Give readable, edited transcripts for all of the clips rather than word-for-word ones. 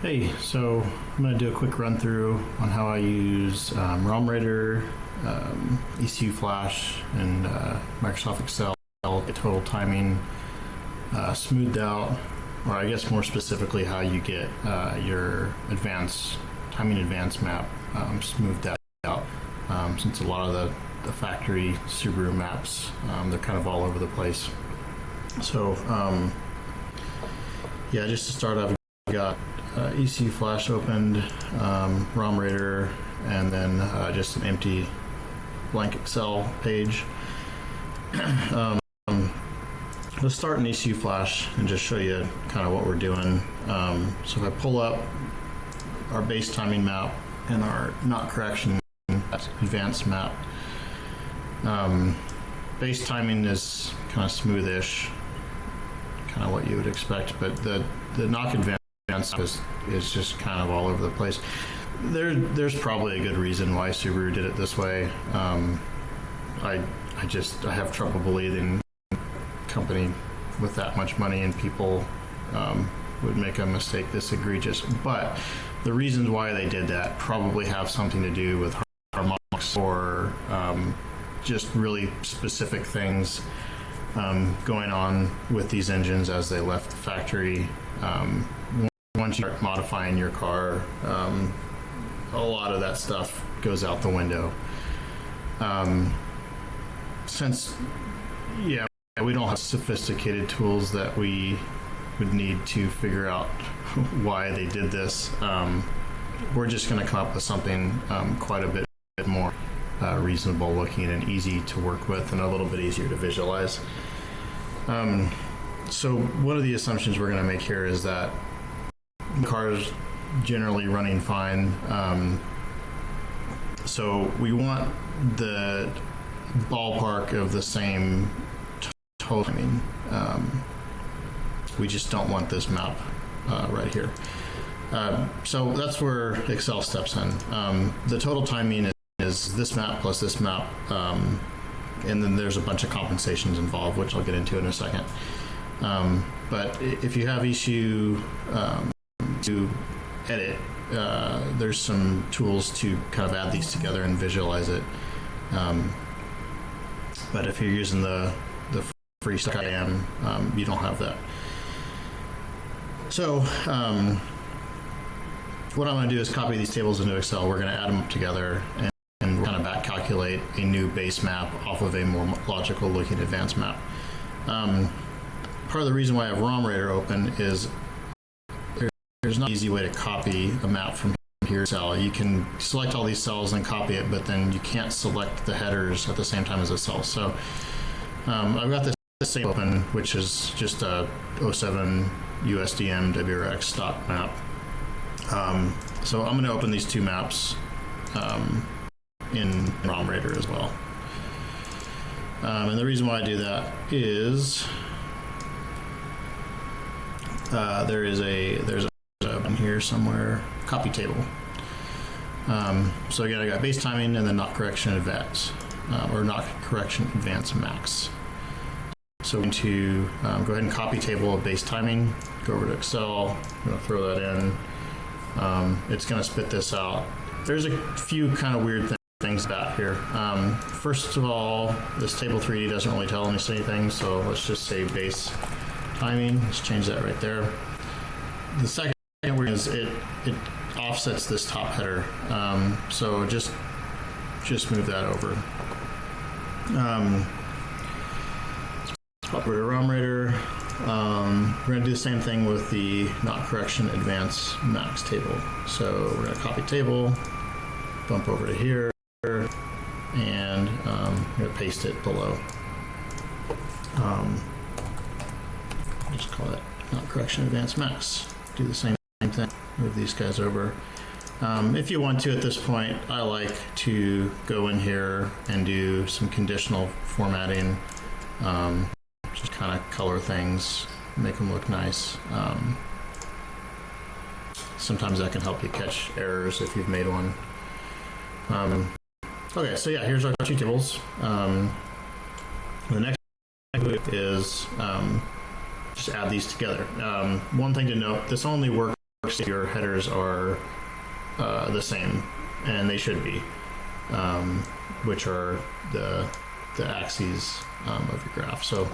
Hey, so I'm going to do a quick run through on how I use ROM Raider, ECU Flash, and Microsoft Excel to get total timing smoothed out, or I guess more specifically how you get your timing advance map smoothed out, since a lot of the factory Subaru maps, they're kind of all over the place. So yeah, just to start, I've got ECU Flash opened, ROM Raider, and then just an empty blank Excel page. Let's start in ECU Flash and just show you kind of what we're doing. So if I pull up our base timing map and our not correction advanced map, base timing is kind of smoothish, kind of what you would expect, but the knock advance is just kind of all over the place. There's probably a good reason why Subaru did it this way. I have trouble believing a company with that much money and people would make a mistake this egregious. But the reasons why they did that probably have something to do with harmonics or just really specific things going on with these engines as they left the factory. Once you start modifying your car, a lot of that stuff goes out the window. Since, we don't have sophisticated tools that we would need to figure out why they did this, we're just going to come up with something quite a bit more reasonable looking and easy to work with and a little bit easier to visualize. So one of the assumptions we're going to make here is that the car is generally running fine. So we want the ballpark of the same total timing. We just don't want this map right here. So that's where Excel steps in. The total timing is this map plus this map, and then there's a bunch of compensations involved, which I'll get into in a second. But if you have ECU to edit, there's some tools to kind of add these together and visualize it. But if you're using the free stuff I am, you don't have that. So what I'm going to do is copy these tables into Excel. We're going to add them up together and kind of back calculate a new base map off of a more logical looking advanced map. Part of the reason why I have ROM Raider open is there's not an easy way to copy a map from here to cell. You can select all these cells and copy it, but then you can't select the headers at the same time as the cells. So I've got this same open, which is just a 07 USDM WRX stock map. So I'm going to open these two maps in ROM Raider as well. And the reason why I do that is there's a in here somewhere copy table. So again, I got base timing and then not correction advance, or not correction advance max. So I'm going to go ahead and copy table of base timing, go over to Excel, I'm going to throw that in. It's going to spit this out. There's a few kind of weird things about here. First of all, this table 3D doesn't really tell us anything, so let's just say base timing. Let's change that right there. The second weird is it offsets this top header, so just move that over. Pop over to ROM Raider. We're going to do the same thing with the not correction advance max table. So we're going to copy table, bump over to here, and I'm going to paste it below. Just call it not correction advance max. Do the same thing, move these guys over. If you want to at this point, I like to go in here and do some conditional formatting, just kind of color things, make them look nice. Sometimes that can help you catch errors if you've made one. Okay, so yeah, here's our two tables. The next is just add these together. One thing to note, this only works your headers are the same, and they should be, which are the axes of your graph. So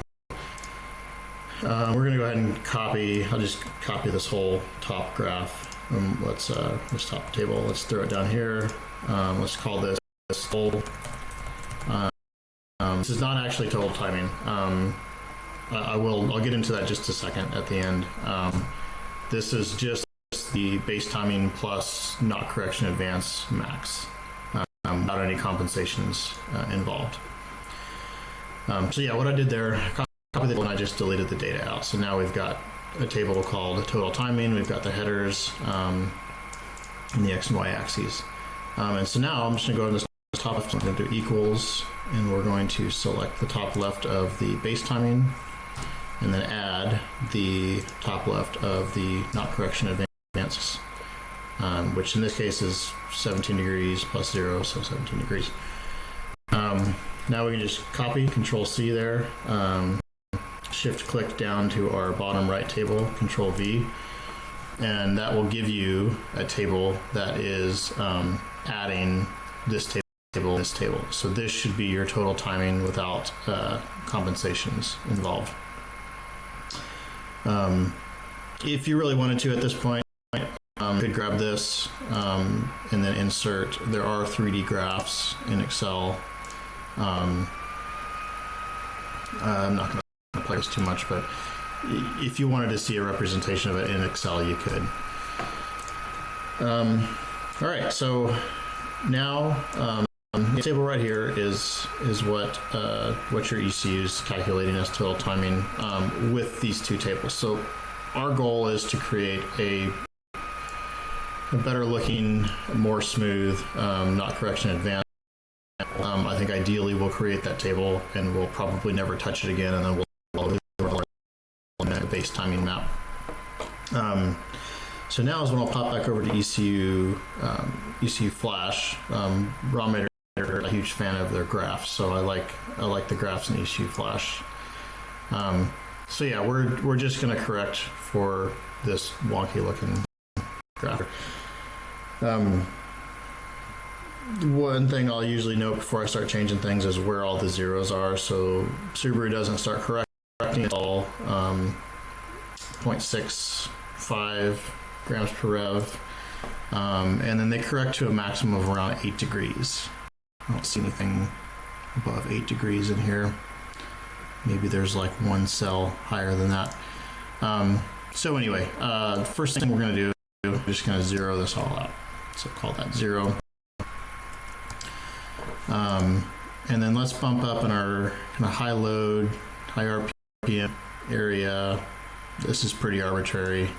we're going to go ahead and copy. I'll just copy this whole top graph. This top table. Let's throw it down here. Let's call this whole. This is not actually total timing. I'll get into that just a second at the end. This is just the base timing plus not correction advance max, without any compensations involved. So yeah, what I did there, copied the, and I just deleted the data out. So now we've got a table called total timing. We've got the headers and the X and Y axes. And so now I'm just going to go to this top left. I'm going to do equals, and we're going to select the top left of the base timing, and then add the top left of the not correction advance, which in this case is 17 degrees plus 0, so 17 degrees. Now we can just copy, Control C there, shift click down to our bottom right table, Control V, and that will give you a table that is adding this table, this table. So this should be your total timing without compensations involved. If you really wanted to at this point, you could grab this and then insert. There are 3D graphs in Excel. I'm not going to play this too much, but if you wanted to see a representation of it in Excel, you could. All right, so now the table right here is what your ECU is calculating as total timing with these two tables. So our goal is to create a better looking, more smooth, not correction advanced. I think ideally we'll create that table and we'll probably never touch it again, and then we'll the base timing map. So now is when I'll pop back over to ECU Flash. Ron are a huge fan of their graphs, so I like the graphs in ECU Flash. So yeah, we're just going to correct for this wonky looking graph. One thing I'll usually note before I start changing things is where all the zeros are. So Subaru doesn't start correcting at all. 0.65 grams per rev, and then they correct to a maximum of around 8 degrees. I don't see anything above 8 degrees in here. Maybe there's like one cell higher than that. So anyway, first thing we're going to do, we're just going to zero this all out. So call that 0. And then let's bump up in our kind of high load, high RPM area. This is pretty arbitrary.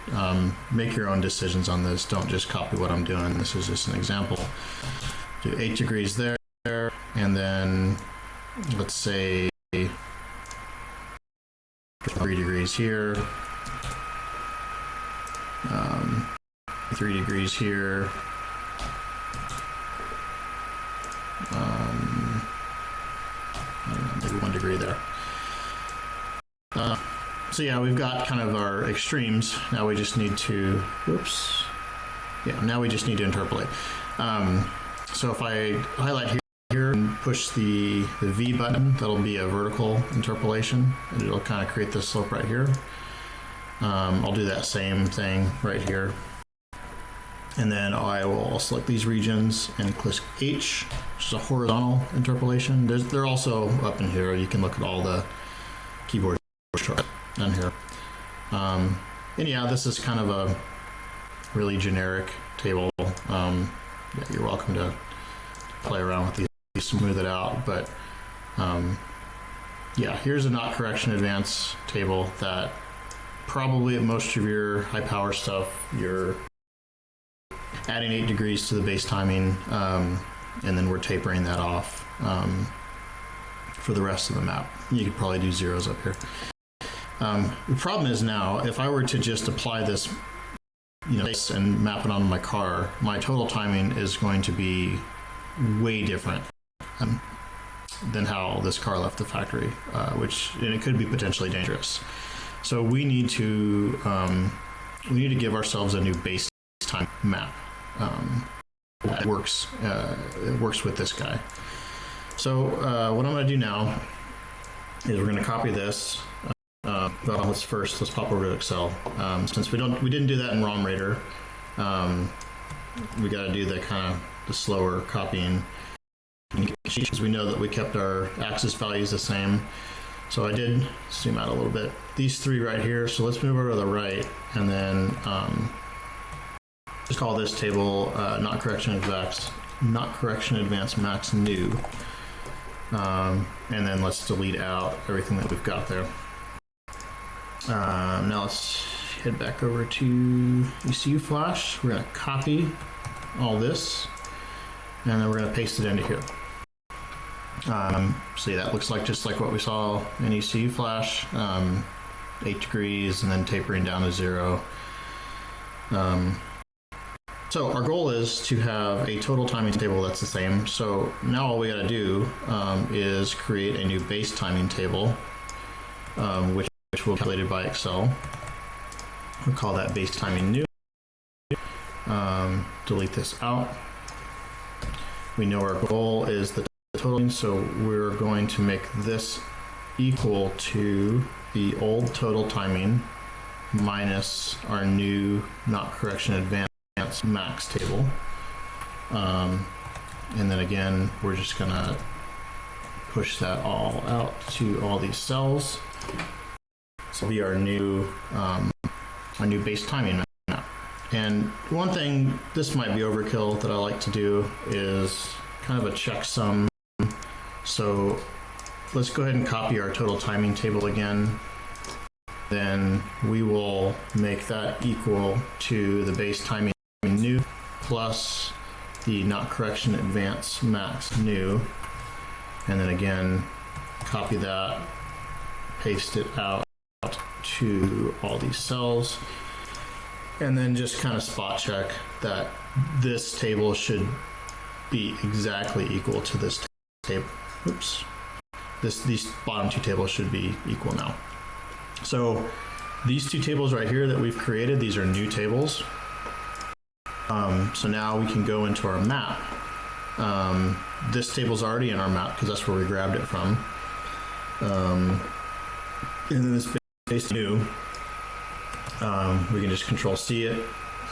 Make your own decisions on this. Don't just copy what I'm doing. This is just an example. Do 8 degrees there, and then let's say 3 degrees here, 3 degrees here, I don't know, maybe 1 degree there. So yeah, we've got kind of our extremes. Now we just need to, now we just need to interpolate. So if I highlight here and push the V button, that'll be a vertical interpolation, and it'll kind of create this slope right here. I'll do that same thing right here. And then I will select these regions and click H, which is a horizontal interpolation. They're also up in here. You can look at all the keyboard shortcuts down here. And yeah, this is kind of a really generic table. Yeah, you're welcome to play around with these, smooth it out. But yeah, here's a not correction advance table that probably at most of your high power stuff, you're adding 8 degrees to the base timing, and then we're tapering that off for the rest of the map. You could probably do zeros up here. The problem is now, if I were to just apply this, and map it onto my car, my total timing is going to be way different than how this car left the factory, and it could be potentially dangerous. So we need to we need to give ourselves a new base time map. It works with this guy. So what I'm going to do now is we're going to copy this. Well, let's pop over to Excel. Since we didn't do that in ROM Raider, we got to do the slower copying, because we know that we kept our axis values the same. So I did zoom out a little bit. These three right here. So let's move over to the right, and then just call this table not correction advanced max new. And then let's delete out everything that we've got there. Now let's head back over to ECU Flash. We're going to copy all this, and then we're going to paste it into here. See, that looks like just like what we saw in ECU Flash, 8 degrees and then tapering down to 0. So our goal is to have a total timing table that's the same. So now all we got to do is create a new base timing table, which will be calculated by Excel. We'll call that base timing new. Delete this out. We know our goal is the total, so we're going to make this equal to the old total timing minus our new not correction advanced max table. And then again, we're just gonna push that all out to all these cells. So be our new base timing map. And one thing, this might be overkill, that I like to do is kind of a checksum. So let's go ahead and copy our total timing table again. Then we will make that equal to the base timing new plus the not correction advanced max new. And then again, copy that, paste it out to all these cells, and then just kind of spot check that this table should be exactly equal to this table. Oops. These bottom two tables should be equal now. So these two tables right here that we've created, these are new tables. So now we can go into our map. This table's already in our map because that's where we grabbed it from. And then this base new, we can just Control C it,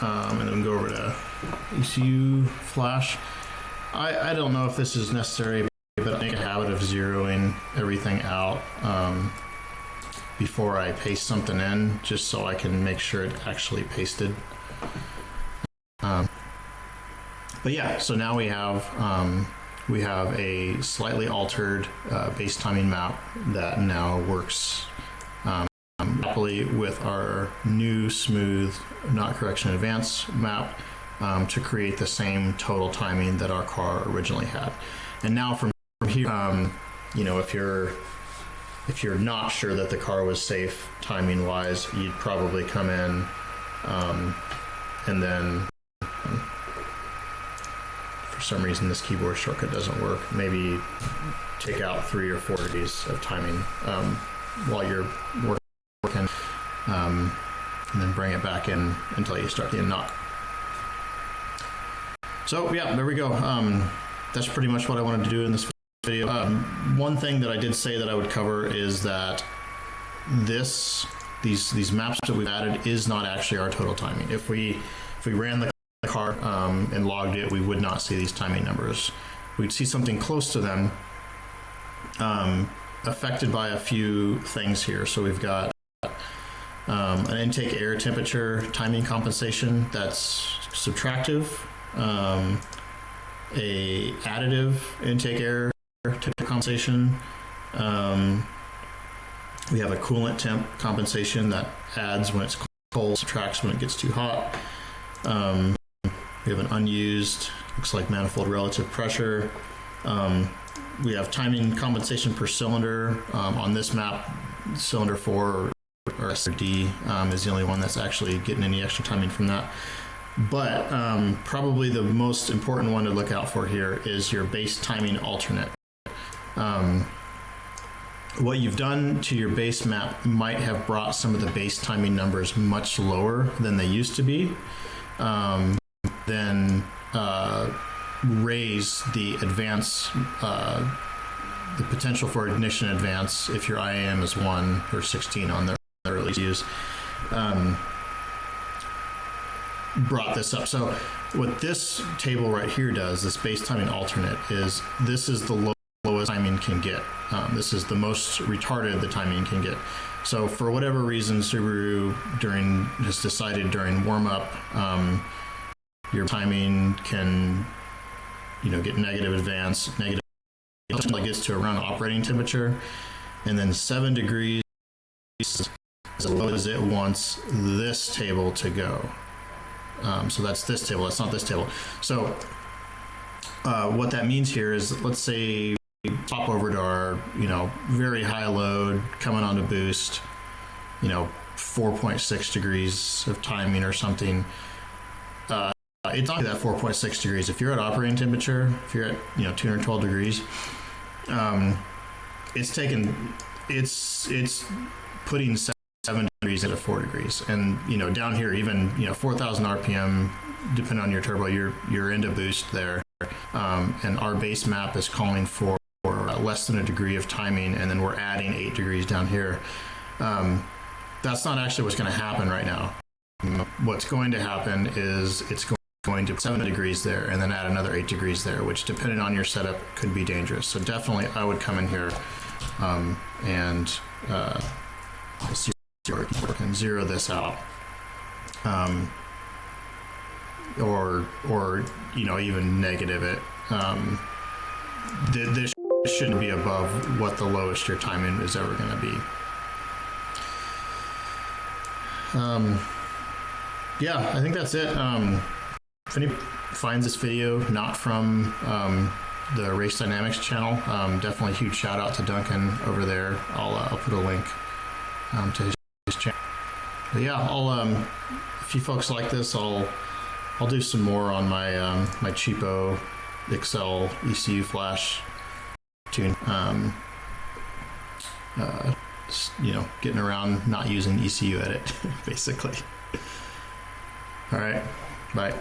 and then go over to ECU Flash. I don't know if this is necessary, but I make a habit of zeroing everything out before I paste something in, just so I can make sure it actually pasted. But yeah, so now we have a slightly altered base timing map that now works happily with our new smooth not correction advanced map to create the same total timing that our car originally had. And now from here, you know, if you're not sure that the car was safe timing wise, you'd probably come in and then for some reason this keyboard shortcut doesn't work. Maybe take out 3 or 4 degrees of timing while you're working, and then bring it back in until you start the knot. So yeah, there we go. That's pretty much what I wanted to do in this video. One thing that I did say that I would cover is that these maps that we've added is not actually our total timing. If we ran the car and logged it, we would not see these timing numbers. We'd see something close to them, affected by a few things here. So we've got an intake air temperature timing compensation that's subtractive, a additive intake air temperature compensation. We have a coolant temp compensation that adds when it's cold, subtracts when it gets too hot. We have an unused, looks like manifold relative pressure. We have timing compensation per cylinder. On this map, cylinder 4 or SD is the only one that's actually getting any extra timing from that. But probably the most important one to look out for here is your base timing alternate. what you've done to your base map might have brought some of the base timing numbers much lower than they used to be. Then raise the advance, the potential for ignition advance if your IAM is 1 or 16 on the release use. Brought this up. So what this table right here does, this base timing alternate, is this is the lowest timing can get. This is the most retarded the timing can get. So for whatever reason, Subaru has decided during warm up, your timing can, get negative advance, negative until it gets to around operating temperature, and then 7 degrees is as low as it wants this table to go. So that's this table, that's not this table. So what that means here is, let's say pop over to our, very high load coming on to boost, 4.6 degrees of timing or something. It's not that 4.6 degrees. If you're at operating temperature, if you're at, 212 degrees, it's putting 7 degrees at 4 degrees. And, down here, even, 4,000 RPM, depending on your turbo, you're into boost there. And our base map is calling for less than a degree of timing, and then we're adding 8 degrees down here. That's not actually what's going to happen right now. What's going to happen is it's going to 7 degrees there and then add another 8 degrees there, which depending on your setup could be dangerous. So definitely I would come in here and see if you can zero this out. Or even negative it. This shouldn't be above what the lowest your timing is ever going to be. Yeah, I think that's it. If anybody finds this video not from the Race Dynamics channel, definitely a huge shout out to Duncan over there. I'll put a link to his channel. But yeah, if you folks like this, I'll do some more on my my cheapo Excel ECU flash tune. Getting around not using ECU edit, basically. All right, bye.